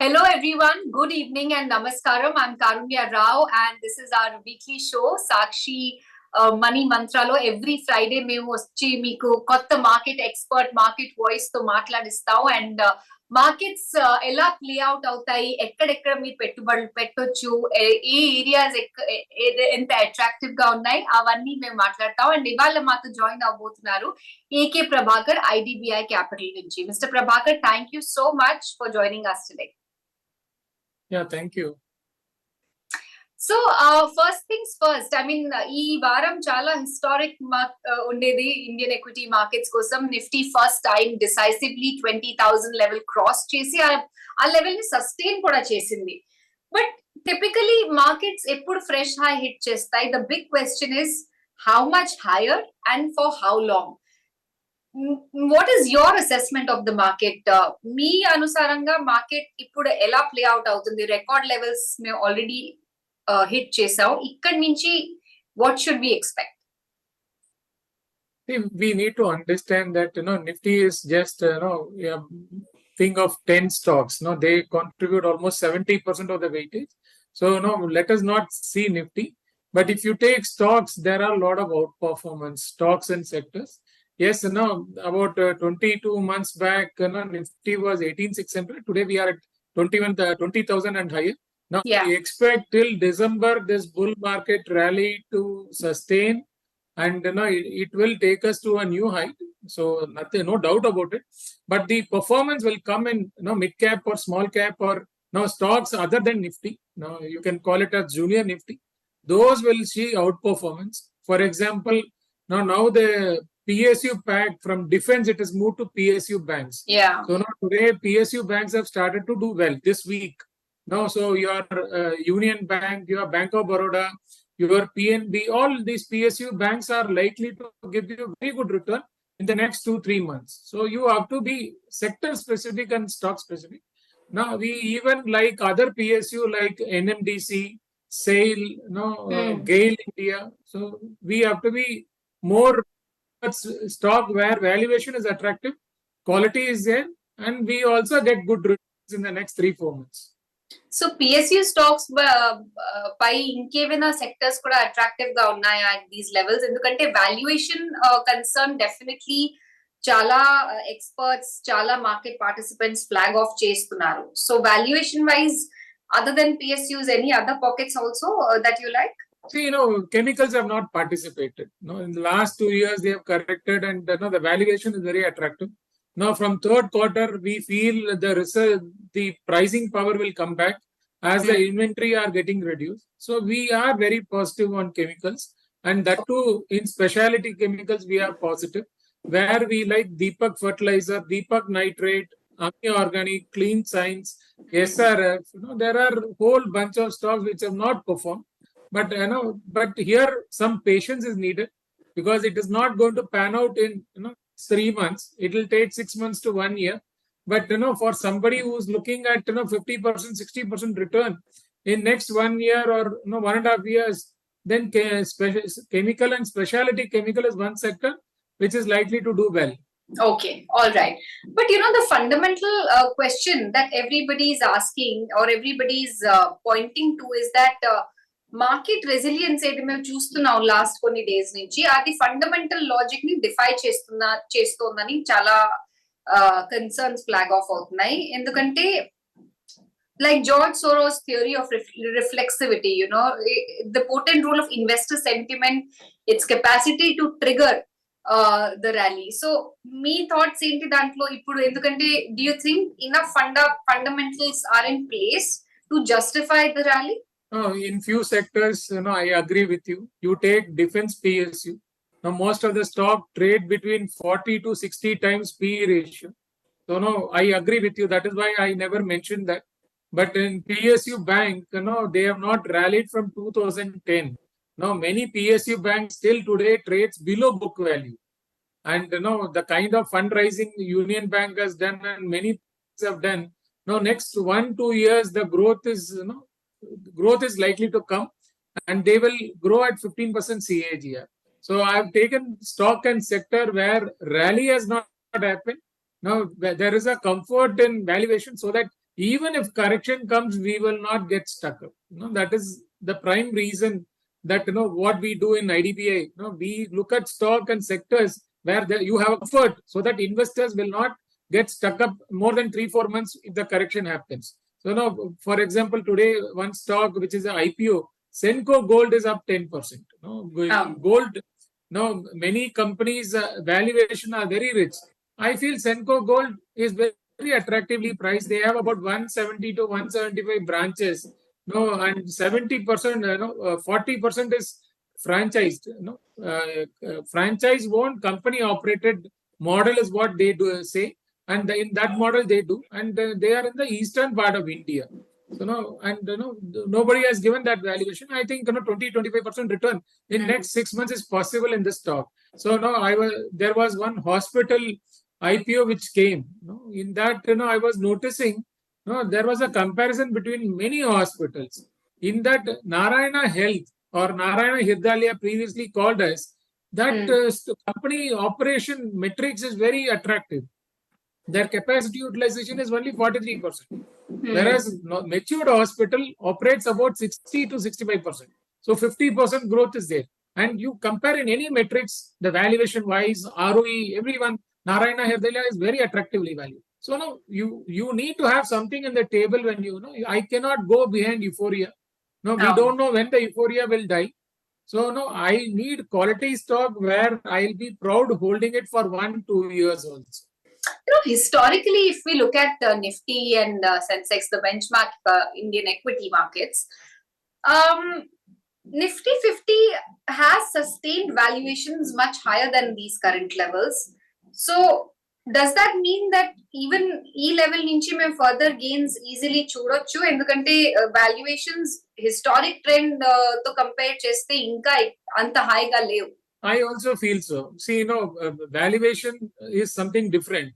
Hello everyone, good evening and namaskaram. I'm Karunya Rao and this is our weekly show, Sakshi Money Mantralo. Every Friday మేము వచ్చి మీకు కొత్త market expert market voice తో మాట్లాడిస్తాం and markets ఎలా play out అవుతాయి, ఎక్కడెక్కడ మీరు పెట్టుబడులు పెట్టొచ్చు, ఏ ఏరియాస్ ఎంత అట్రాక్టివ్ గా ఉన్నాయి అవన్నీ మేము మాట్లాడతాం. అండ్ ఇవాళ మాతో జాయిన్ అవబోతున్నారు ఏకే ప్రభాకర్ IDBI క్యాపిటల్ నుంచి. Mister Prabhakar, thank you so much for joining us today. Yeah, thank you. So, first things first, I mean, ఈ వారం చాలా హిస్టారిక్ ఉండేది ఇండియన్ ఎక్విటీ మార్కెట్స్ కోసం. Nifty first time decisively 20,000 level cross చేసి ఆ level ని sustain కూడా చేసింది. బట్ టిపికలీ మార్కెట్స్ ఎప్పుడు ఫ్రెష్ హై హిట్ చేస్తాయి. The big question is how much higher and for how long. What is your assessment of the market? మీ అనుసారంగా market ఇప్పుడు ఎలా ప్లే అవుట్ అవుతుంది? రికార్డ్ లెవెల్స్ మేము ఆల్రెడీ హిట్ చేసాం. ఇక్కడి నుంచి what should we expect? We need to understand that Nifty is just a thing of 10 stocks. They contribute almost 70% of the weightage. So let us not see Nifty. But if you take stocks, there are a lot of outperformance stocks and sectors. Yes, about 22 months back, Nifty was 18,600. Today we are at 20,000 and higher. Now we expect till December this bull market rally to sustain, and it will take us to a new height. So nothing, no doubt about it. But the performance will come in mid cap or small cap or stocks other than Nifty. Now you can call it as junior Nifty. Those will see outperformance. For example, now the PSU pack from defense, it has moved to PSU banks. Yeah. So now today PSU banks have started to do well this week. So your Union Bank, your Bank of Baroda, your PNB, all these PSU banks are likely to give you very good return in the next 2-3 months. So you have to be sector specific and stock specific. Now we even like other PSU like NMDC, SAIL, GAIL India. So we have to be more stock where valuation is attractive, quality is there, and we also get good returns in the next 3-4 months. So PSU stocks పై ఇంకేమైనా sectors కూడా attractive గా ఉన్నాయా these levels? ఎందుకంటే valuation concern definitely చాలా experts, చాలా market participants flag off చేస్తున్నారు. So valuation wise other than PSUs, any other pockets also that you like? See, chemicals have not participated. In the last 2 years, they have corrected, and the valuation is very attractive. Now, from third quarter, we feel the pricing power will come back as the inventory are getting reduced. So, we are very positive on chemicals, and that too in specialty chemicals we are positive. Where we like Deepak Fertilizer, Deepak Nitrate, Ami Organic, Clean Science, SRF. There are whole bunch of stocks which have not performed. But but here some patience is needed because it is not going to pan out in 3 months. It will take 6 months to 1 year. But for somebody who is looking at 50%, 60% return in next 1 year or 1.5 years, then chemical and specialty chemical is one sector which is likely to do well. Okay, all right. But the fundamental question that everybody is asking or everybody is pointing to is that market resilience అయితే మేము చూస్తున్నాం last కొన్ని days నుంచి, అది fundamental logic ని defy చేస్తోందని చాలా concerns flag of అవుతున్నాయి. ఎందుకంటే like George Soros' theory of reflexivity, the potent role of investor sentiment, its capacity to trigger the rally. So me thoughts ఏంటి దాంట్లో ఇప్పుడు? ఎందుకంటే do you think enough fundamentals are in place to justify the rally? In few sectors, I agree with you. You take defense PSU. Now, most of the stock trade between 40 to 60 times PE ratio. So, I agree with you. That is why I never mentioned that. But in PSU bank, they have not rallied from 2010. Now, many PSU banks still today trades below book value. And, the kind of fundraising Union Bank has done and many have done. Now, next 1-2 years, the growth is likely to come and they will grow at 15% CAGR. So I have taken stock and sector where rally has not happened. Now there is a comfort in valuation so that even if correction comes, we will not get stuck up. That is the prime reason that what we do in IDBI. We look at stock and sectors where you have comfort, so that investors will not get stuck up more than 3-4 months if the correction happens. So now, for example, today one stock which is an IPO, Senco Gold is up 10%. Gold. Many companies' valuation are very rich. I feel Senco Gold is very attractively priced. They have about 170 to 175 branches. And 70%, 40% is franchised. Franchise owned, company operated model is what they do say, and in that model they do, and they are in the eastern part of India. So nobody has given that valuation. I think 20-25% return in next 6 months is possible in this stock. So there was one hospital IPO which came. In that I was noticing there was a comparison between many hospitals. In that Narayana Health or Narayana Hridayalaya previously called as that company operation metrics is very attractive. Their capacity utilization is only 43%. Whereas matured hospital operates about 60 to 65%. So 50% growth is there. And you compare in any metrics, the valuation wise, ROE, everyone, Narayana Hridayalaya is very attractively valued. So now you need to have something in the table when I cannot go behind euphoria. We don't know when the euphoria will die. So I need quality stock where I'll be proud holding it for 1-2 years also. Historically, if we look at Nifty and Sensex, the benchmark Indian equity markets, Nifty 50 has sustained valuations much higher than these current levels. So does that mean that even E level nunchi మేము further gains easily చూడొచ్చు ఎందుకంటే valuations historic trend తో compare చేస్తే ఇంకా అంత హాయిగా లేవు? I also feel so. See, valuation is something different.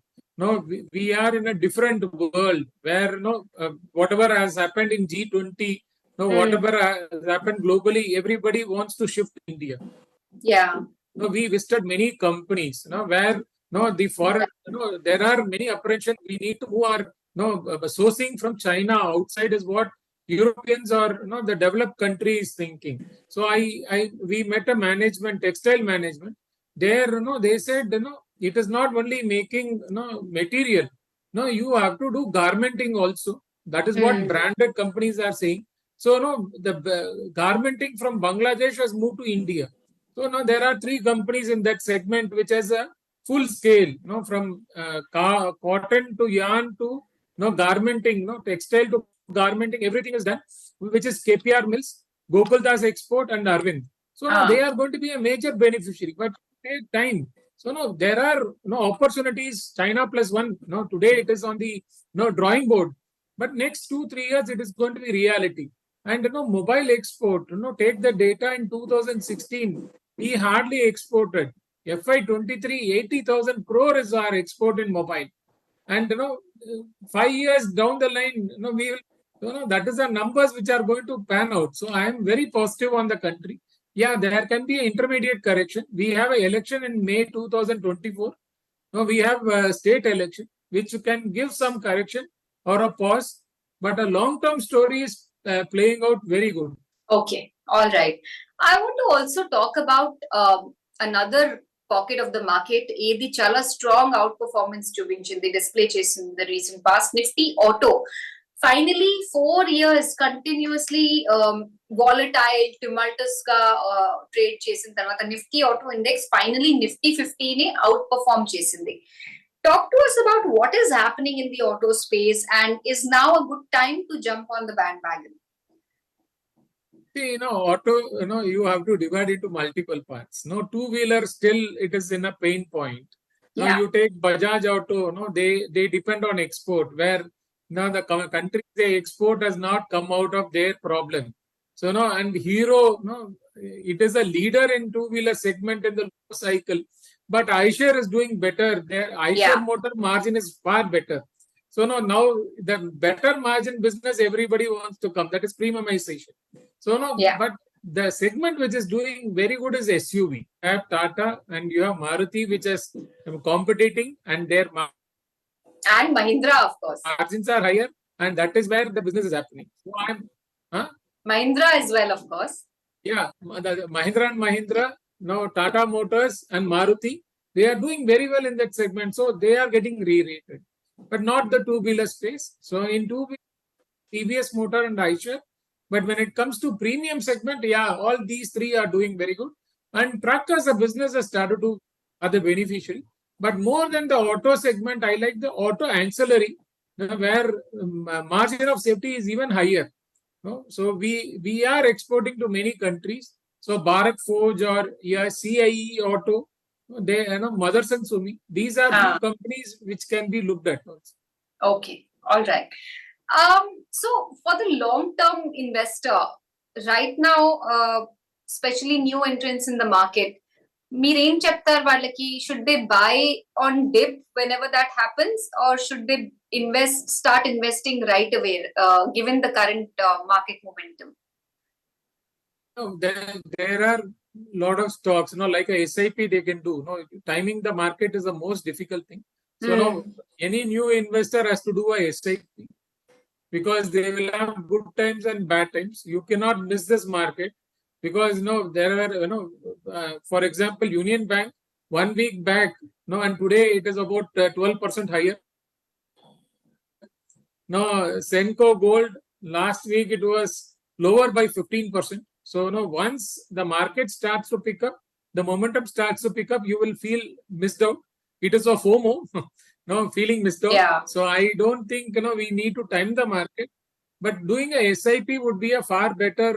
We are in a different world where whatever has happened in G20, whatever has happened globally, everybody wants to shift India. Yeah. We visited many companies where the foreign there are many apprehensions we need to who are sourcing from China outside is what Europeans or the developed countries thinking. So we met a management, textile management. There they said it is not only making material. You have to do garmenting also. That is what branded companies are saying. So the garmenting from Bangladesh has moved to India. So now there are 3 companies in that segment which has a full scale, from cotton to yarn to garmenting, textile to garmenting, everything is done, which is KPR Mills, Gokuldas Export and Arvind. So now they are going to be a major beneficiary, but take time. So now there are opportunities. China plus one. Today it is on the drawing board, but next 2-3 years it is going to be reality. And mobile export. Take the data in 2016. We hardly exported. FY23, 80,000 crore is our export in mobile. And 5 years down the line, we will. That is the numbers which are going to pan out. So I am very positive on the country. Yeah, there can be an intermediate correction. We have an election in May 2024. We have a state election which can give some correction or a pause. But a long-term story is playing out very good. Okay, all right. I want to also talk about another pocket of the market. ఏది చాలా strong out performance చూపించింది, display చేసింది the recent past. Nifty Auto finally 4 years continuously volatile tumultuous గా trade చేసిన తర్వాత Nifty Auto Index finally Nifty 50 ని out perform చేసింది. Talk to us about what is happening in the auto space and is now a good time to jump on the bandwagon? See, auto, you have to divide into multiple parts. Two-wheeler still it is in a pain point. Now you take Bajaj Auto, they depend on export, where the country they export has not come out of their problem. So and Hero, it is a leader in two-wheeler segment in the cycle. But iShare is doing better. Their iShare motor margin is far better. So now the better margin business everybody wants to come. That is premiumization. So but the segment which is doing very good is SUV. You have Tata and you have Maruti, which is competing, and their and Mahindra, of course. Margins are higher. and that is where the business is happening. So Mahindra as well, of course. yeah, the Mahindra and Mahindra, now Tata Motors and Maruti, they are doing very well in that segment. So they are getting re-rated, but not the two-wheeler space. So in two-wheeler, TVS Motor and Eicher. But when it comes to premium segment, yeah, all these three are doing very good. And truck as a business has started to are the beneficiary. But more than the auto segment, I like the auto ancillary, where margin of safety is even higher. No? So we are exporting to many countries. So Bharat Forge or CIE Auto, they Mothers and Sumi. These are few companies which can be looked at also. Okay, all right. So for the long-term investor, right now, especially new entrants in the market, మీరేం చెప్తారు వాళ్ళకి? Should they buy on dip whenever that happens, or should they start investing right away, given the current market momentum? No, there are lot of stocks, like a SIP they can do. No, timing the market is the most difficult thing. So now any new investor has to do a SIP, because they will have good times and bad times. You cannot miss this market, because there are for example, Union Bank 1 week back, and today it is about 12% higher. Now Senco Gold, last week it was lower by 15%. So once the market starts to pick up, the momentum starts to pick up, you will feel missed out. It is a FOMO. Feeling missed out. Yeah. So I don't think we need to time the market, but doing a SIP would be a far better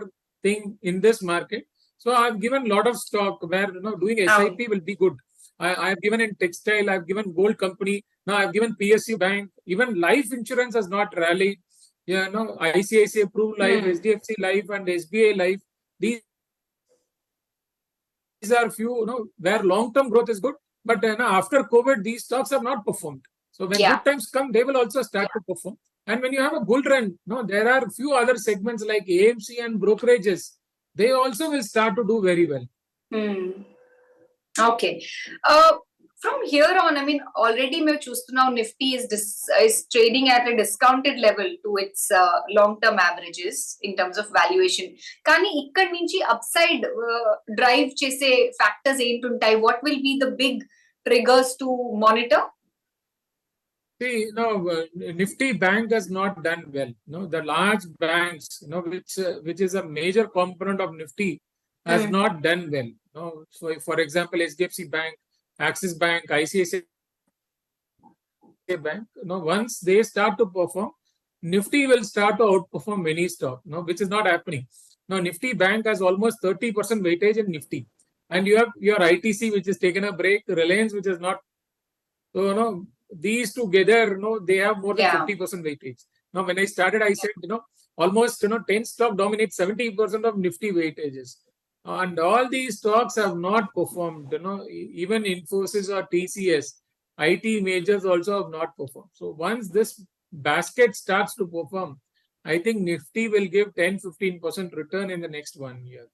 thing in this market. So I've given a lot of stock where doing SIP will be good. I have given in textile, I've given gold company, now I've given PSU Bank. Even life insurance has not rallied. ICICI Pru Life, HDFC Life and SBI Life. These are few where long-term growth is good. But after COVID, these stocks have not performed. So when good times come, they will also start to perform. And when you have a bull run, there are few other segments like AMC and brokerages. They also will start to do very well. Okay. From here on, I mean, already we've chosen now Nifty is trading at a discounted level to its long-term averages in terms of valuation. Kani ikkad nunchi upside drive chese factors entuntai? What will be the big triggers to monitor? See, Nifty Bank has not done well. The large banks, which is a major component of Nifty, has not done well. So, for example, HDFC Bank, Axis Bank, ICICI Bank. Once they start to perform, Nifty will start to outperform many stocks. Which is not happening. Now, Nifty Bank has almost 30% weightage in Nifty, and you have your ITC, which is taken a break. Reliance, which is not. So, these together, they have more than 50% weightage. Now, when I started, I said, almost 10 stocks dominate 70% of Nifty weightages. And all these stocks have not performed. Even Infosys or TCS, IT majors also have not performed. So once this basket starts to perform, I think Nifty will give 10-15% return in the next 1 year.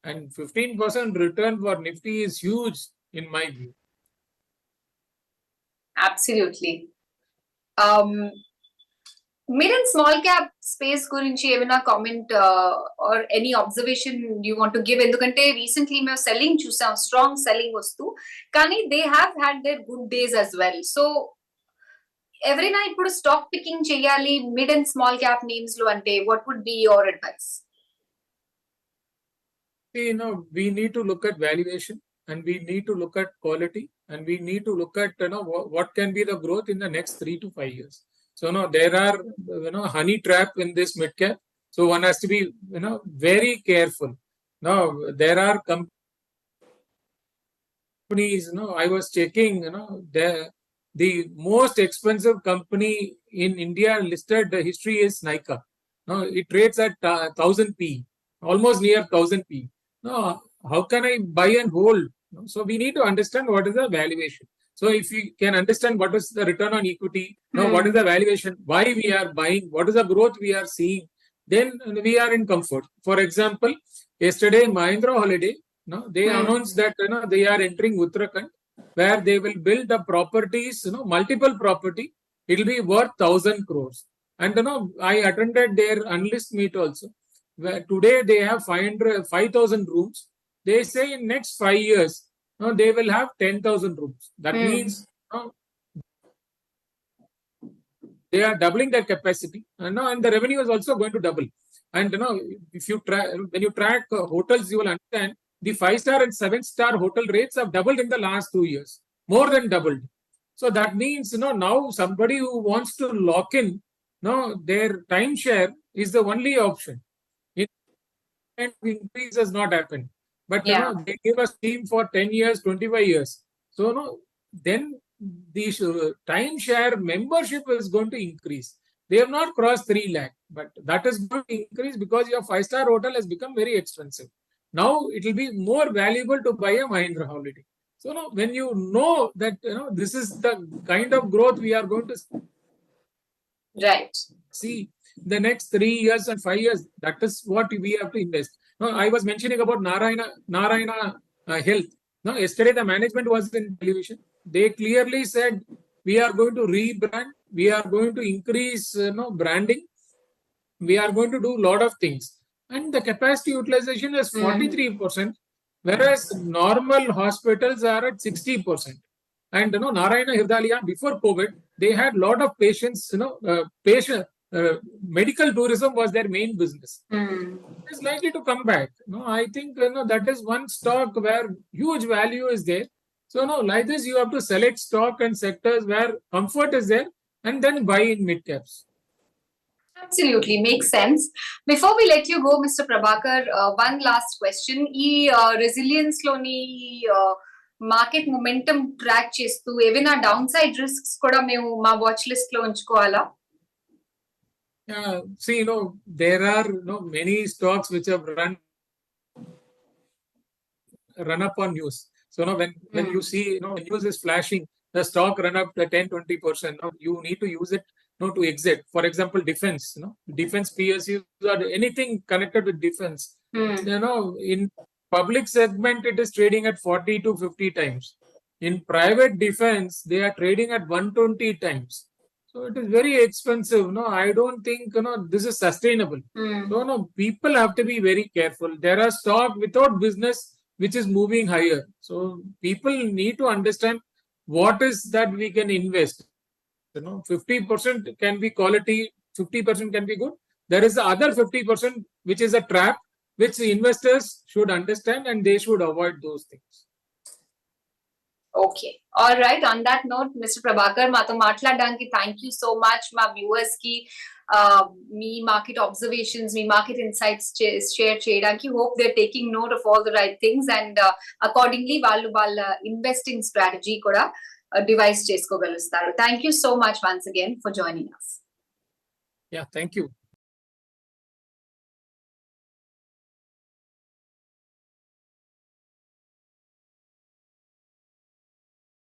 And 15% return for Nifty is huge in my view. Absolutely. Mid and small cap space gurinchi evana comment or any observation you want to give? Endukante recently మేము selling చూసాం, strong selling వస్తూ, కానీ they have had their good days as well. So ఎవరైనా ఇప్పుడు stock picking చేయాలి mid and small cap names లో అంటే what would be your advice? We need to look at valuation, and we need to look at quality, and we need to look at what can be the growth in the next 3 to 5 years. So there are honey trap in this mid cap. So one has to be very careful. Now there are companies. I was checking. The most expensive company in India listed history is Nykaa. It trades at 1000 P, almost near 1000 P. How can I buy and hold? So we need to understand what is the valuation. So if you can understand what is the return on equity, what is the valuation, why we are buying, what is the growth we are seeing, then we are in comfort. For example, yesterday Mahindra Holiday, they announced that they are entering Uttarakhand, where they will build the properties, multiple property. It will be worth 1,000 crores. And I attended their analyst meet also, where today they have 5,000 rooms. They say in next 5 years, they will have 10,000 rooms. That means they are doubling their capacity, and the revenue is also going to double. And if you when you track hotels, you will understand the 5-star and 7-star hotel rates have doubled in the last 2 years, more than doubled. So that means now somebody who wants to lock in their timeshare is the only option. And increase has not happened, but they give a scheme for 10 years, 25 years. So then the timeshare membership is going to increase. They have not crossed 3 lakh, but that is going to increase because your 5-star hotel has become very expensive. Now it will be more valuable to buy a Mahindra holiday. So when you know that this is the kind of growth we are going to see the next 3 years and 5 years, that is what we have to invest. I was mentioning about Narayana Health. Yesterday the management was in television. They clearly said we are going to rebrand, we are going to increase branding, we are going to do a lot of things, and the capacity utilization is 43%, whereas normal hospitals are at 60%. And Narayana Hirdalia, before COVID, they had a lot of patients. Medical tourism was their main business. It's likely to come back. I think that is one stock where huge value is there. So like this, you have to select stock and sectors where comfort is there, and then buy in mid caps. Absolutely, makes sense. Before we let you go, Mr. Prabhakar, one last question. Resilience loni market momentum track chestu evina downside risks kuda memu ma watch list lo unchukovala? See, there are many stocks which have run up on news. So when you see news is flashing, the stock run up 10-20%. You need to use it to exit. For example, defense. Defense PSUs or anything connected with defense. In public segment, it is trading at 40 to 50 times. In private defense, they are trading at 120 times. So it is very expensive. I don't think this is sustainable. So people have to be very careful. There are stock without business which is moving higher. So people need to understand what is that we can invest. 50% can be quality, 50% can be good. There is the other 50% which is a trap, which investors should understand, and they should avoid those things. Okay. All right. On that note, Mr. Prabhakar, mato matladanki thank you so much. Ma viewers ki me market observations, me market insights share cheyadanki. Hope they're taking note of all the right things, and accordingly vallu valla investing strategy kuda devise cheskogalustaru. Thank you so much once again for joining us. Yeah, thank you.